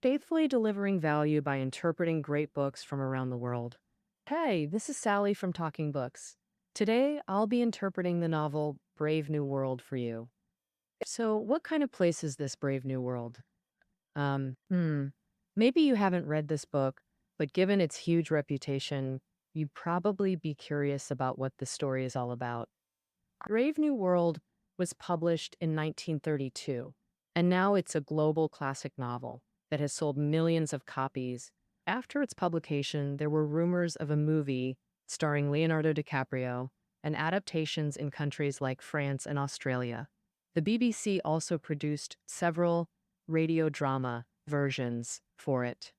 faithfully delivering value by interpreting great books from around the world. Hey, this is Sally from Talking Books. Today, I'll be interpreting the novel Brave New World for you. So, what kind of place is this Brave New World? Um, hmm, Maybe you haven't read this book, but given its huge reputation, you'd probably be curious about what the story is all about. Brave New World was published in 1932, and now it's a global classic novel that has sold millions of copies. After its publication, there were rumors of a movie starring Leonardo DiCaprio and adaptations in countries like France and Australia. The BBC also produced several radio drama versions for it.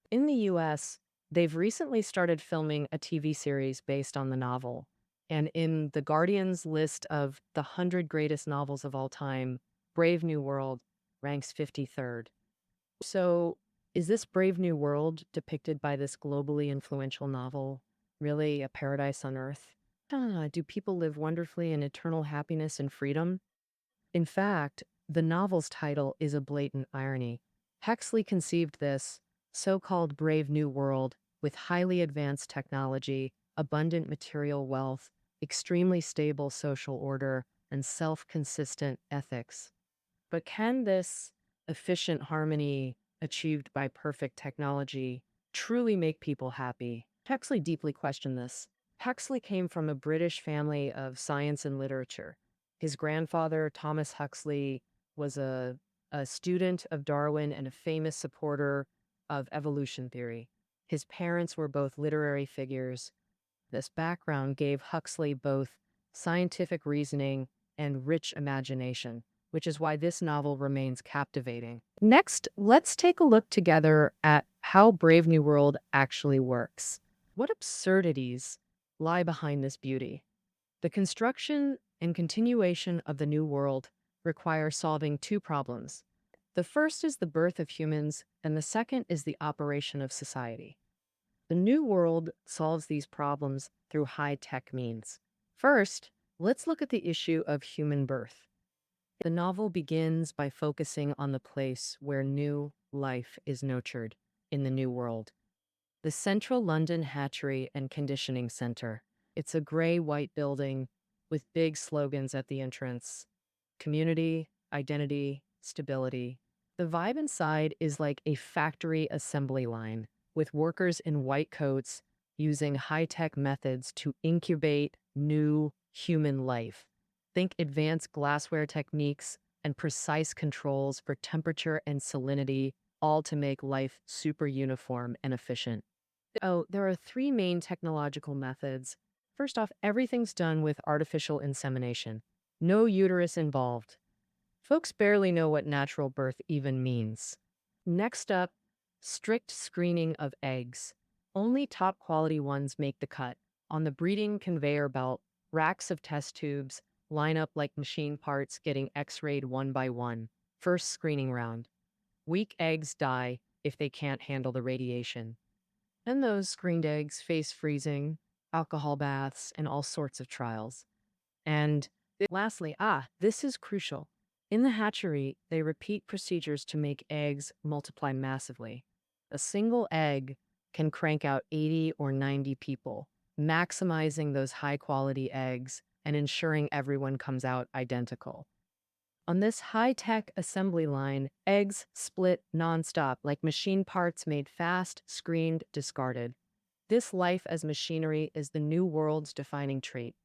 In the US, they've recently started filming a TV series based on the novel. And in The Guardian's list of the 100 greatest novels of all time, Brave New World ranks 53rd. So, is this Brave New World depicted by this globally influential novel really a paradise on earth? Do people live wonderfully in eternal happiness and freedom? In fact, the novel's title is a blatant irony. Huxley conceived this so-called Brave New World with highly advanced technology, abundant material wealth, extremely stable social order, and self-consistent ethics. But can this efficient harmony achieved by perfect technology truly make people happy? Huxley deeply questioned this. Huxley came from a British family of science and literature. His grandfather, Thomas Huxley, was a student of Darwin and a famous supporter of evolution theory. His parents were both literary figures. This background gave Huxley both scientific reasoning and rich imagination, which is why this novel remains captivating. Next, let's take a look together at how Brave New World actually works. What absurdities lie behind this beauty? The construction and continuation of the New World require solving two problems. The first is the birth of humans, and the second is the operation of society. The New World solves these problems through high-tech means. First, let's look at the issue of human birth. The novel begins by focusing on the place where new life is nurtured in the New World. The Central London Hatchery and Conditioning Center. It's a gray-white building with big slogans at the entrance. Community, identity, stability. The vibe inside is like a factory assembly line, with workers in white coats using high-tech methods to incubate new human life. Think advanced glassware techniques and precise controls for temperature and salinity, all to make life super uniform and efficient. Oh, there are three main technological methods. First off, everything's done with artificial insemination. No uterus involved. Folks barely know what natural birth even means. Next up, strict screening of eggs. Only top quality ones make the cut. On the breeding conveyor belt, racks of test tubes line up like machine parts getting x-rayed one by one. First screening round. Weak eggs die if they can't handle the radiation. And those screened eggs face freezing, alcohol baths, and all sorts of trials. And lastly, this is crucial. In the hatchery, they repeat procedures to make eggs multiply massively. A single egg can crank out 80 or 90 people, maximizing those high-quality eggs and ensuring everyone comes out identical. On this high-tech assembly line, eggs split nonstop like machine parts made fast, screened, discarded. This life as machinery is the New World's defining trait.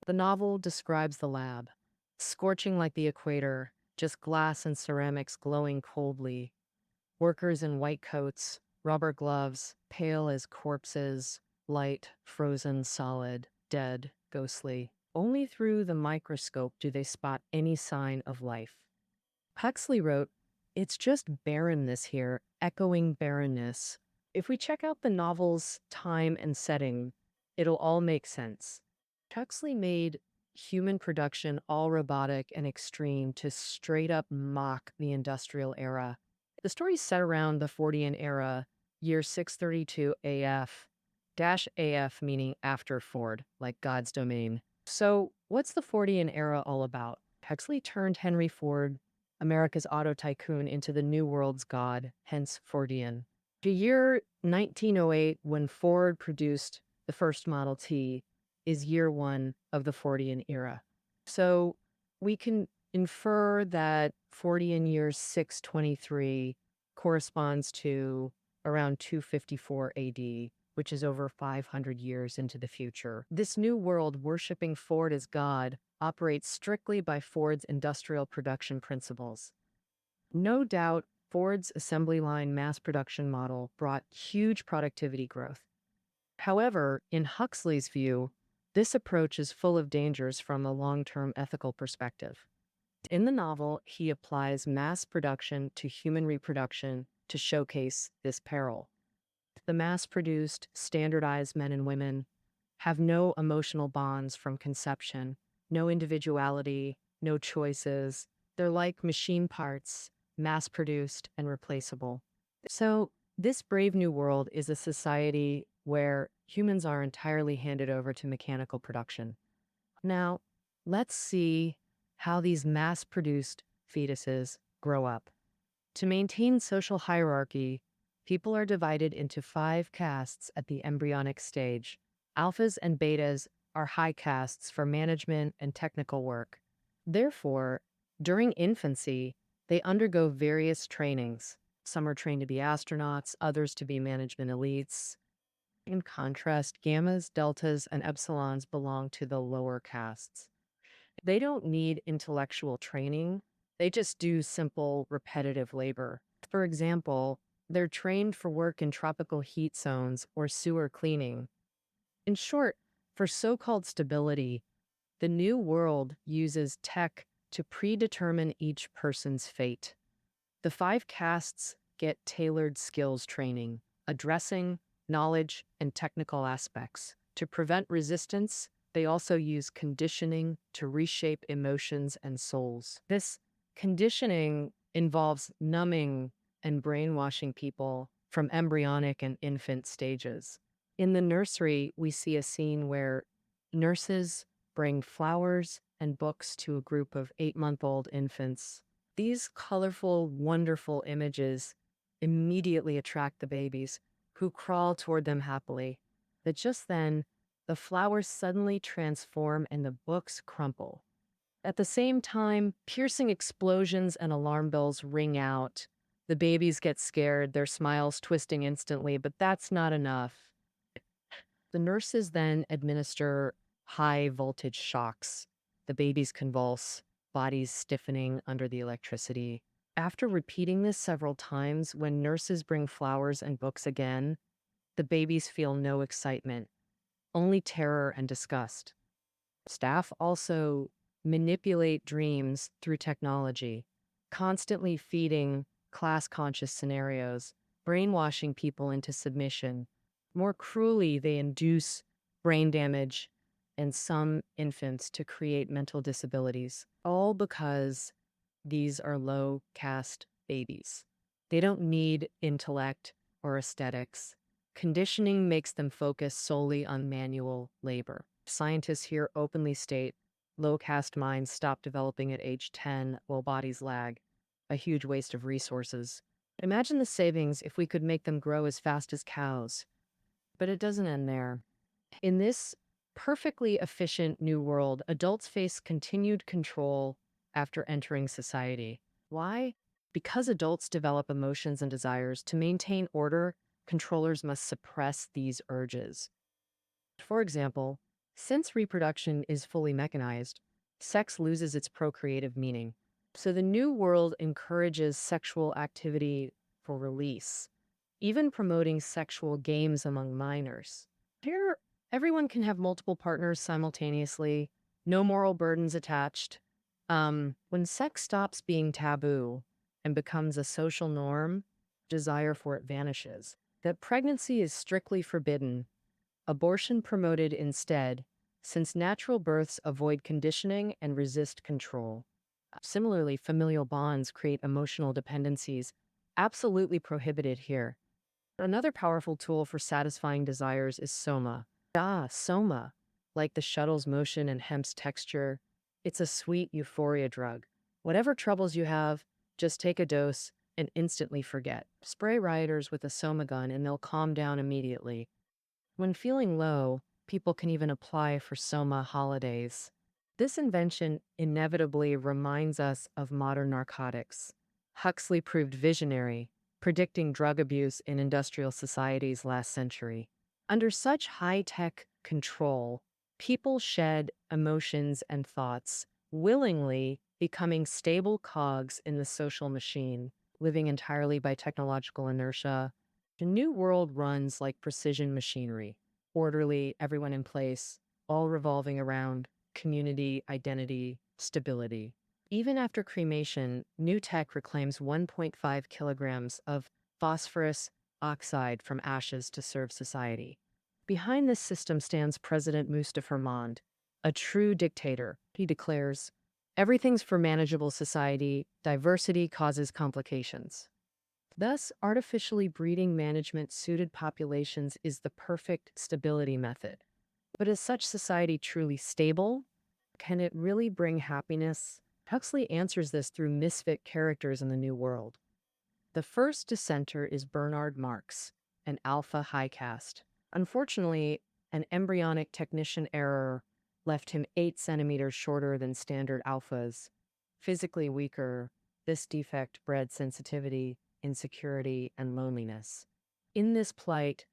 The novel describes the lab, scorching like the equator, just glass and ceramics glowing coldly. Workers in white coats, rubber gloves, pale as corpses, light, frozen, solid, dead, ghostly. Only through the microscope do they spot any sign of life. Huxley wrote, "It's just barrenness here, echoing barrenness. If we check out the novel's time and setting, it'll all make sense." Huxley made human production all robotic and extreme to straight up mock the industrial era. The story's set around the Fordian era, year 632 AF, dash AF meaning after Ford, like God's domain. So, what's the Fordian era all about? Huxley turned Henry Ford America's auto tycoon, into the New World's god, hence Fordian. The year 1908, when Ford produced the first Model T, is year one of the Fordian era. So we can infer that Fordian year 623 corresponds to around 254 AD, which is over 500 years into the future. This new world, worshiping Ford as God, operates strictly by Ford's industrial production principles. No doubt, Ford's assembly line mass production model brought huge productivity growth. However, in Huxley's view, this approach is full of dangers from a long-term ethical perspective. In the novel, he applies mass production to human reproduction to showcase this peril. The mass-produced, standardized men and women have no emotional bonds from conception, no individuality, no choices. They're like machine parts, mass-produced and replaceable. So, this brave new world is a society where humans are entirely handed over to mechanical production. Now, let's see how these mass-produced fetuses grow up. To maintain social hierarchy, people are divided into 5 castes at the embryonic stage. Alphas and betas are high castes for management and technical work. Therefore, during infancy, they undergo various trainings. Some are trained to be astronauts, others to be management elites. In contrast, gammas, deltas, and epsilons belong to the lower castes. They don't need intellectual training. They just do simple, repetitive labor. For example, they're trained for work in tropical heat zones or sewer cleaning. In short, for so-called stability, the new world uses tech to predetermine each person's fate. The 5 castes get tailored skills training, addressing knowledge and technical aspects. To prevent resistance, they also use conditioning to reshape emotions and souls. This conditioning involves numbing and brainwashing people from embryonic and infant stages. In the nursery, we see a scene where nurses bring flowers and books to a group of 8-month-old infants. These colorful, wonderful images immediately attract the babies, who crawl toward them happily. But just then, the flowers suddenly transform and the books crumple. At the same time, piercing explosions and alarm bells ring out. The babies get scared, their smiles twisting instantly, but that's not enough. The nurses then administer high voltage shocks. The babies convulse, bodies stiffening under the electricity. After repeating this several times, when nurses bring flowers and books again, the babies feel no excitement, only terror and disgust. Staff also manipulate dreams through technology, constantly feeding class-conscious scenarios, brainwashing people into submission. More cruelly, they induce brain damage in some infants to create mental disabilities, all because these are low-caste babies. They don't need intellect or aesthetics. Conditioning makes them focus solely on manual labor. Scientists here openly state low-caste minds stop developing at age 10 while bodies lag, a huge waste of resources. Imagine the savings if we could make them grow as fast as cows. But it doesn't end there. In this perfectly efficient new world, adults face continued control after entering society. Why? Because adults develop emotions and desires. To maintain order, controllers must suppress these urges. For example, since reproduction is fully mechanized, sex loses its procreative meaning. So the new world encourages sexual activity for release, even promoting sexual games among minors. Here, everyone can have multiple partners simultaneously, no moral burdens attached. When sex stops being taboo and becomes a social norm, desire for it vanishes. That pregnancy is strictly forbidden, abortion promoted instead, since natural births avoid conditioning and resist control. Similarly, familial bonds create emotional dependencies, absolutely prohibited here. Another powerful tool for satisfying desires is soma. Soma. Like the shuttle's motion and hemp's texture, it's a sweet euphoria drug. Whatever troubles you have, Just take a dose and instantly forget. Spray rioters with a soma gun and they'll calm down immediately. When feeling low, people can even apply for soma holidays. This invention inevitably reminds us of modern narcotics. Huxley proved visionary, predicting drug abuse in industrial societies last century. Under such high-tech control, people shed emotions and thoughts, willingly becoming stable cogs in the social machine, living entirely by technological inertia. The new world runs like precision machinery, orderly, everyone in place, all revolving around community, identity, stability. Even after cremation, new tech reclaims 1.5 kilograms of phosphorus oxide from ashes to serve society. Behind this system stands President Mustafa Mond, a true dictator. He declares, everything's for manageable society, diversity causes complications. Thus, artificially breeding management suited populations is the perfect stability method. But is such society truly stable? Can it really bring happiness? Huxley answers this through misfit characters in the New World. The first dissenter is Bernard Marx, an alpha high caste. Unfortunately, an embryonic technician error left him 8 centimeters shorter than standard alphas. Physically weaker, this defect bred sensitivity, insecurity, and loneliness. In this plight,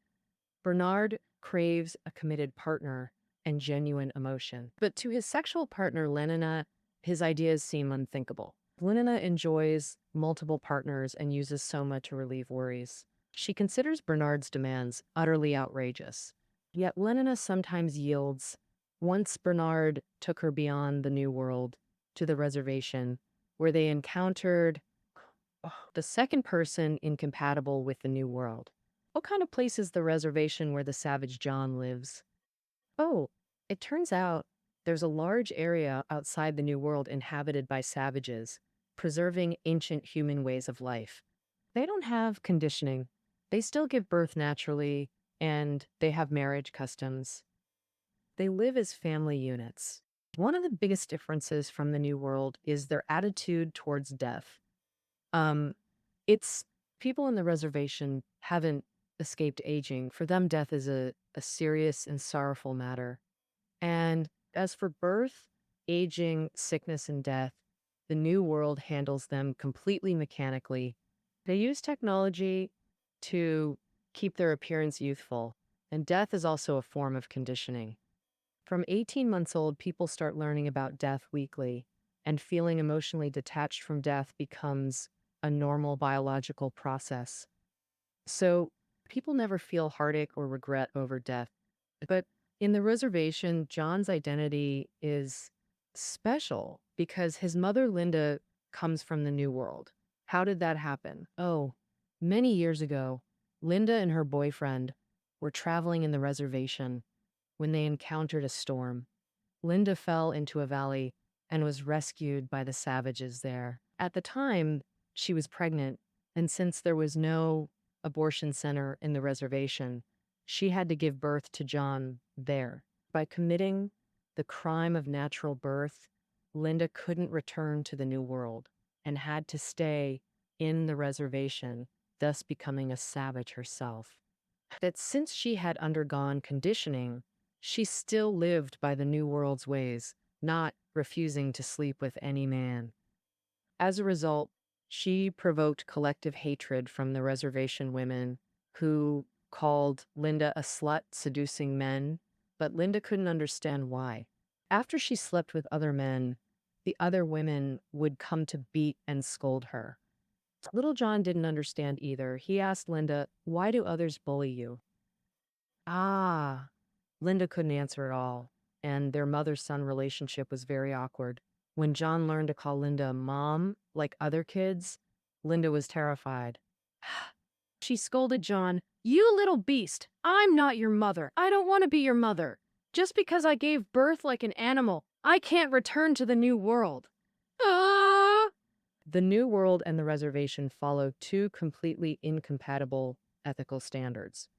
Bernard craves a committed partner and genuine emotion. But to his sexual partner, Lenina, his ideas seem unthinkable. Lenina enjoys multiple partners and uses soma to relieve worries. She considers Bernard's demands utterly outrageous. Yet Lenina sometimes yields. Once Bernard took her beyond the New World to the reservation, where they encountered the second person incompatible with the New World. What kind of place is the reservation where the savage John lives? Oh, it turns out there's a large area outside the New World inhabited by savages, preserving ancient human ways of life. They don't have conditioning. They still give birth naturally, and they have marriage customs. They live as family units. One of the biggest differences from the New World is their attitude towards death. Um, it's people in the reservation haven't escaped aging. For them, death is a serious and sorrowful matter. And as for birth, aging, sickness, and death, the New World handles them completely mechanically. They use technology to keep their appearance youthful, and death is also a form of conditioning. From 18 months old, people start learning about death weekly, and feeling emotionally detached from death becomes a normal biological process. So people never feel heartache or regret over death. But in the reservation, John's identity is special because his mother, Linda, comes from the New World. How did that happen? Oh, many years ago, Linda and her boyfriend were traveling in the reservation when they encountered a storm. Linda fell into a valley and was rescued by the savages there. At the time, she was pregnant, and since there was no abortion center in the reservation, she had to give birth to John there. By committing the crime of natural birth, Linda couldn't return to the New World and had to stay in the reservation, thus becoming a savage herself. That since she had undergone conditioning, she still lived by the New World's ways, not refusing to sleep with any man. As a result, she provoked collective hatred from the reservation women who called Linda a slut seducing men, but Linda couldn't understand why. After she slept with other men, the other women would come to beat and scold her. Little John didn't understand either. He asked Linda, "Why do others bully you?" Ah, Linda couldn't answer at all, and their mother-son relationship was very awkward. When John learned to call Linda mom, like other kids, Linda was terrified. She scolded John, "You little beast! I'm not your mother. I don't want to be your mother. Just because I gave birth like an animal, I can't return to the New World." Ah! The New World and the reservation follow two completely incompatible ethical standards.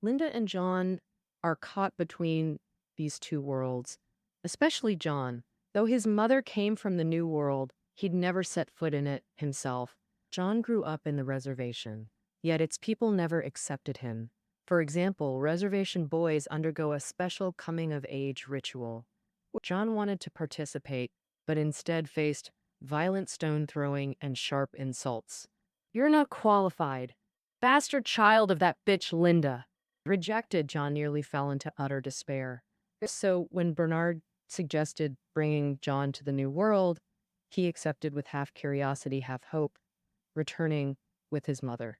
Linda and John are caught between these two worlds, especially John. Though his mother came from the New World, He'd never set foot in it himself. John grew up in the reservation, yet its people never accepted him. For example, reservation boys undergo a special coming-of-age ritual. John wanted to participate, but instead faced violent stone throwing and sharp insults. "You're not qualified. Bastard child of that bitch Linda." Rejected, John nearly fell into utter despair. So when Bernard suggested bringing John to the New World, he accepted with half curiosity, half hope, returning with his mother.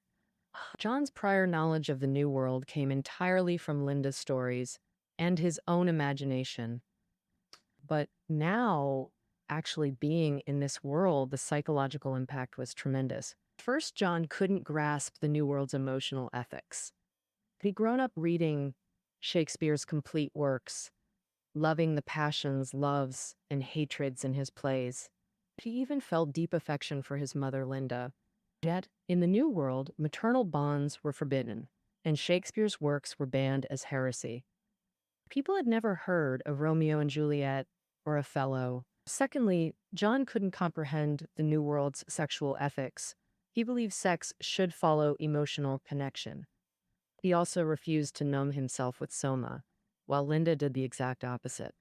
John's prior knowledge of the New World came entirely from Linda's stories and his own imagination. But now, actually being in this world, the psychological impact was tremendous. First, John couldn't grasp the New World's emotional ethics. He'd grown up reading Shakespeare's complete works, loving the passions, loves, and hatreds in his plays. He even felt deep affection for his mother, Linda. Yet, in the New World, maternal bonds were forbidden, and Shakespeare's works were banned as heresy. People had never heard of Romeo and Juliet or Othello. Secondly, John couldn't comprehend the New World's sexual ethics. He believed sex should follow emotional connection. He also refused to numb himself with soma, while Linda did the exact opposite.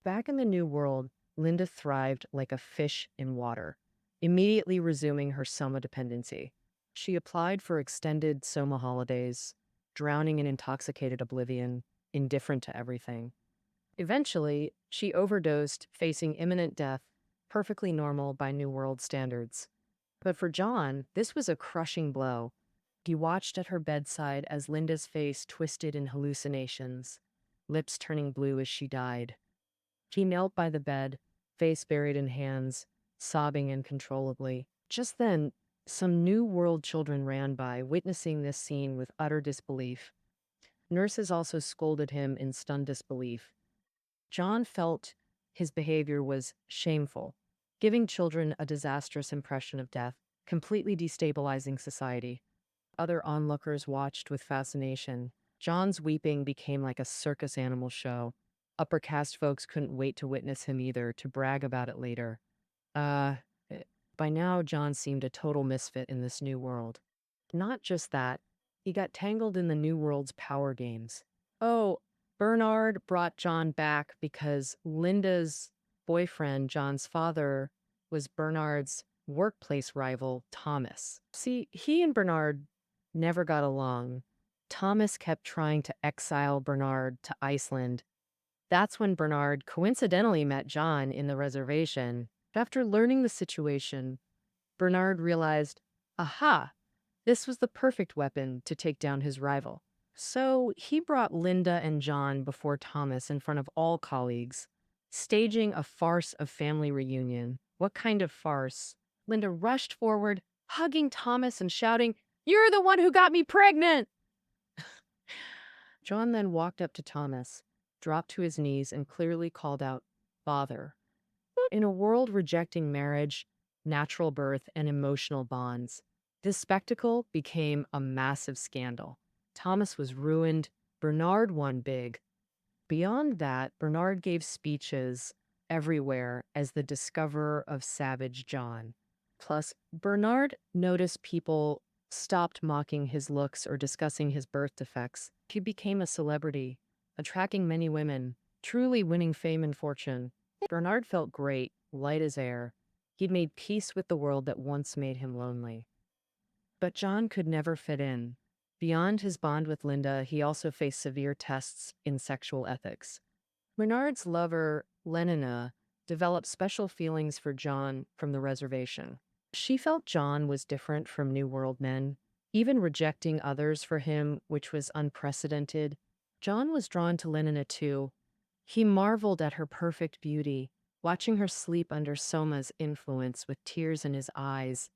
Back in the New World, Linda thrived like a fish in water, immediately resuming her soma dependency. She applied for extended soma holidays, drowning in intoxicated oblivion, indifferent to everything. Eventually, she overdosed, facing imminent death, perfectly normal by New World standards. But for John, this was a crushing blow. He watched at her bedside as Linda's face twisted in hallucinations, lips turning blue as she died. He knelt by the bed, face buried in hands, sobbing uncontrollably. Just then, some New World children ran by, witnessing this scene with utter disbelief. Nurses also scolded him in stunned disbelief. John felt his behavior was shameful, giving children a disastrous impression of death, completely destabilizing society. Other onlookers watched with fascination. John's weeping became like a circus animal show. Upper caste folks couldn't wait to witness him either, to brag about it later. Uh, eh, by now, John seemed a total misfit in this new world. Not just that, he got tangled in the New World's power games. Oh, Bernard brought John back because Linda's boyfriend, John's father, was Bernard's workplace rival, Thomas. See, he and Bernard never got along. Thomas kept trying to exile Bernard to Iceland. That's when Bernard coincidentally met John in the reservation. After learning the situation, Bernard realized, aha, this was the perfect weapon to take down his rival. So he brought Linda and John before Thomas in front of all colleagues, staging a farce of family reunion. What kind of farce? Linda rushed forward, hugging Thomas and shouting, "You're the one who got me pregnant!" John then walked up to Thomas, dropped to his knees, and clearly called out, "Father." In a world rejecting marriage, natural birth, and emotional bonds, this spectacle became a massive scandal. Thomas was ruined. Bernard won big. Beyond that, Bernard gave speeches everywhere as the discoverer of Savage John. Plus, Bernard noticed people stopped mocking his looks or discussing his birth defects. He became a celebrity, attracting many women, truly winning fame and fortune. Bernard felt great, light as air. He'd made peace with the world that once made him lonely. But John could never fit in. Beyond his bond with Linda, he also faced severe tests in sexual ethics. Bernard's lover, Lenina, developed special feelings for John from the reservation. She felt John was different from New World men, even rejecting others for him, which was unprecedented. John was drawn to Lenina too. He marveled at her perfect beauty, watching her sleep under Soma's influence with tears in his eyes,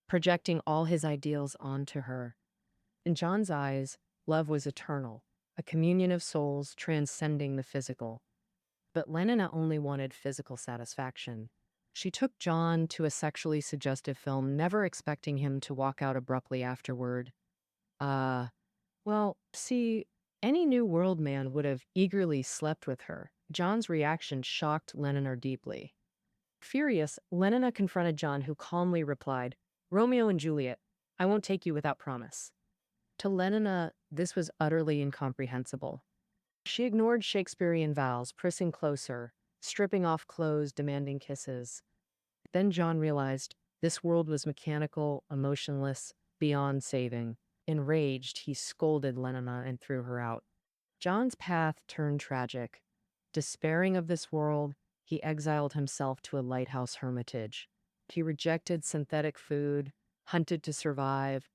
projecting all his ideals onto her. In John's eyes, love was eternal, a communion of souls transcending the physical. But Lenina only wanted physical satisfaction. She took John to a sexually suggestive film, never expecting him to walk out abruptly afterward. Well, see, any New World man would have eagerly slept with her. John's reaction shocked Lenina deeply. Furious, Lenina confronted John, who calmly replied, "Romeo and Juliet, I won't take you without promise." To Lenina, this was utterly incomprehensible. She ignored Shakespearean vows, pressing closer, stripping off clothes, demanding kisses. Then John realized this world was mechanical, emotionless, beyond saving. Enraged, he scolded Lenina and threw her out. John's path turned tragic. Despairing of this world, he exiled himself to a lighthouse hermitage. He rejected synthetic food, hunted to survive,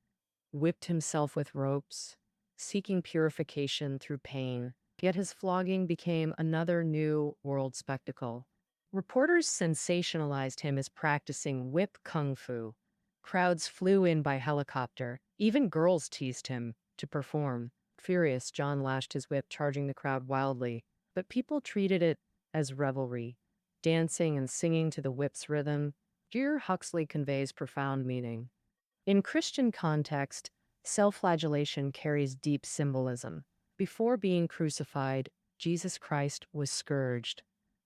whipped himself with ropes, seeking purification through pain. Yet his flogging became another new world spectacle. Reporters sensationalized him as practicing whip kung fu. Crowds flew in by helicopter. Even girls teased him to perform. Furious, John lashed his whip, charging the crowd wildly. But people treated it as revelry, dancing and singing to the whip's rhythm. Here, Huxley conveys profound meaning. In Christian context, self-flagellation carries deep symbolism. Before being crucified, Jesus Christ was scourged.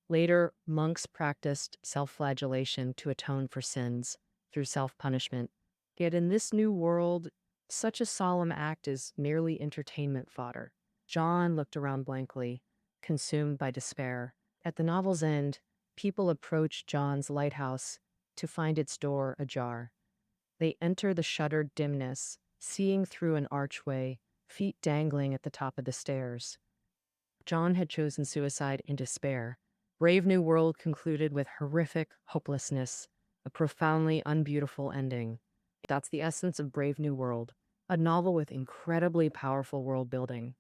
Later, monks practiced self-flagellation to atone for sins through self-punishment. Yet in this new world, such a solemn act is merely entertainment fodder. John looked around blankly, consumed by despair. At the novel's end, people approach John's lighthouse to find its door ajar. They enter the shuttered dimness, seeing through an archway, feet dangling at the top of the stairs. John had chosen suicide in despair. Brave New World concluded with horrific hopelessness, a profoundly unbeautiful ending. That's the essence of Brave New World, a novel with incredibly powerful world building.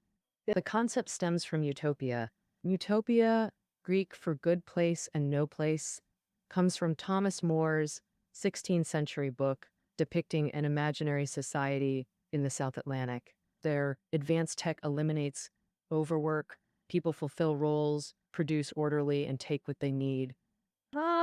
The concept stems from utopia. Utopia, Greek for good place and no place, comes from Thomas More's 16th century book depicting an imaginary society in the South Atlantic. Their advanced tech eliminates overwork, people fulfill roles, produce orderly, and take what they need.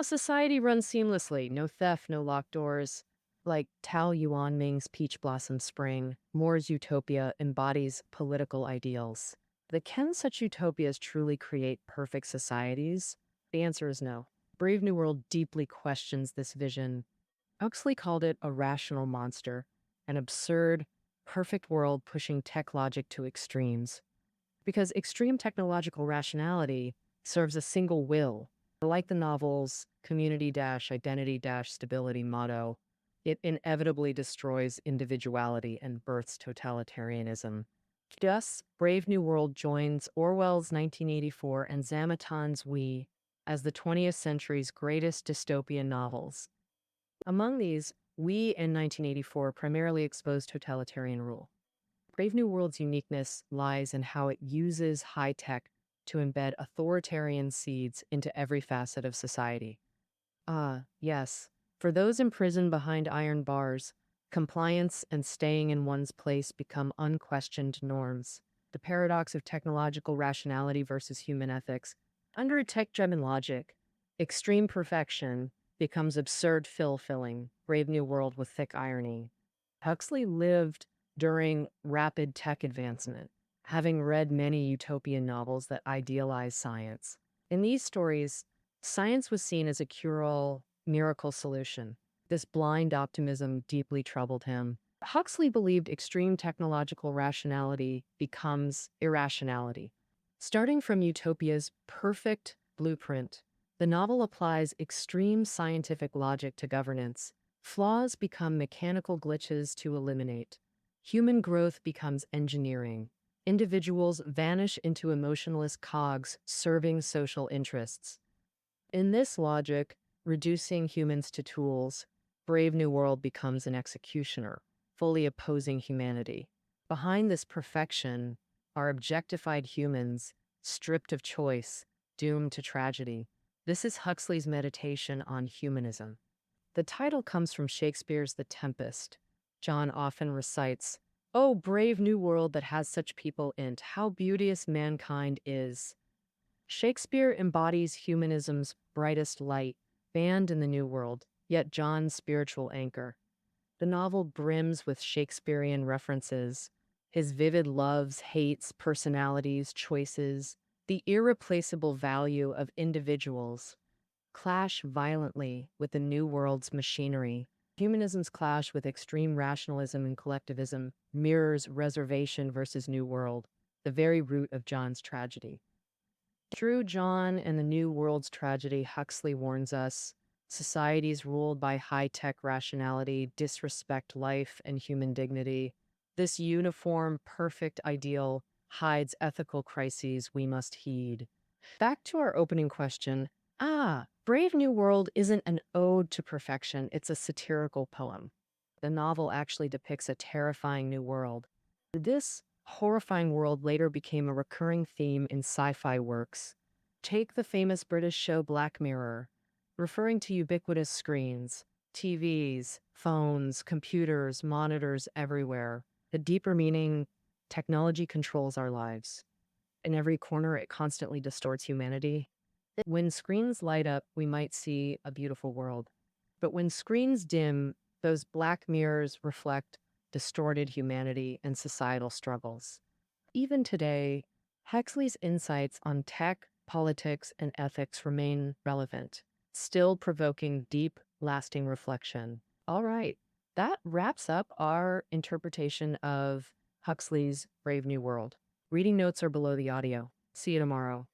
Society runs seamlessly. No theft, no locked doors. Like Tao Yuan Ming's Peach Blossom Spring, Moore's utopia embodies political ideals. But can such utopias truly create perfect societies? The answer is no. Brave New World deeply questions this vision. Huxley called it a rational monster, an absurd, perfect world pushing tech logic to extremes. Because extreme technological rationality serves a single will. Like the novel's community-identity-stability motto, it inevitably destroys individuality and births totalitarianism. Thus, Brave New World joins Orwell's 1984 and Zamatan's We as the 20th century's greatest dystopian novels. Among these, We in 1984 primarily exposed totalitarian rule. Brave New World's uniqueness lies in how it uses high tech to embed authoritarian seeds into every facet of society. Yes, for those imprisoned behind iron bars, compliance and staying in one's place become unquestioned norms. The paradox of technological rationality versus human ethics. Under a tech-driven logic, extreme perfection becomes absurd fulfilling. Brave New World with thick irony. Huxley lived during rapid tech advancement, having read many utopian novels that idealize science. In these stories, science was seen as a cure-all, miracle solution. This blind optimism deeply troubled him. Huxley believed extreme technological rationality becomes irrationality. Starting from utopia's perfect blueprint, the novel applies extreme scientific logic to governance. Flaws become mechanical glitches to eliminate. Human growth becomes engineering. Individuals vanish into emotionless cogs serving social interests. In this logic, reducing humans to tools, Brave New World becomes an executioner, fully opposing humanity. Behind this perfection are objectified humans, stripped of choice, doomed to tragedy. This is Huxley's meditation on humanism. The title comes from Shakespeare's The Tempest. John often recites, "Oh, brave new world that has such people in't, how beauteous mankind is." Shakespeare embodies humanism's brightest light, banned in the New World, yet John's spiritual anchor. The novel brims with Shakespearean references, his vivid loves, hates, personalities, choices, the irreplaceable value of individuals. clash violently with the New World's machinery. Humanism's clash with extreme rationalism and collectivism mirrors reservation versus New World, the very root of John's tragedy. Through John and the New World's tragedy, Huxley warns us societies ruled by high tech rationality disrespect life and human dignity. This uniform, perfect ideal hides ethical crises we must heed. Back to our opening question. Brave New World isn't an ode to perfection, it's a satirical poem. The novel actually depicts a terrifying new world. This horrifying world later became a recurring theme in sci fi works. Take the famous British show Black Mirror, referring to ubiquitous screens, TVs, phones, computers, monitors everywhere. The deeper meaning technology controls our lives. In every corner, it constantly distorts humanity. When screens light up, we might see a beautiful world. But when screens dim, those black mirrors reflect distorted humanity and societal struggles. Even today, Huxley's insights on tech, politics, and ethics remain relevant, still provoking deep, lasting reflection. All right, that wraps up our interpretation of Huxley's Brave New World. Reading notes are below the audio. See you tomorrow.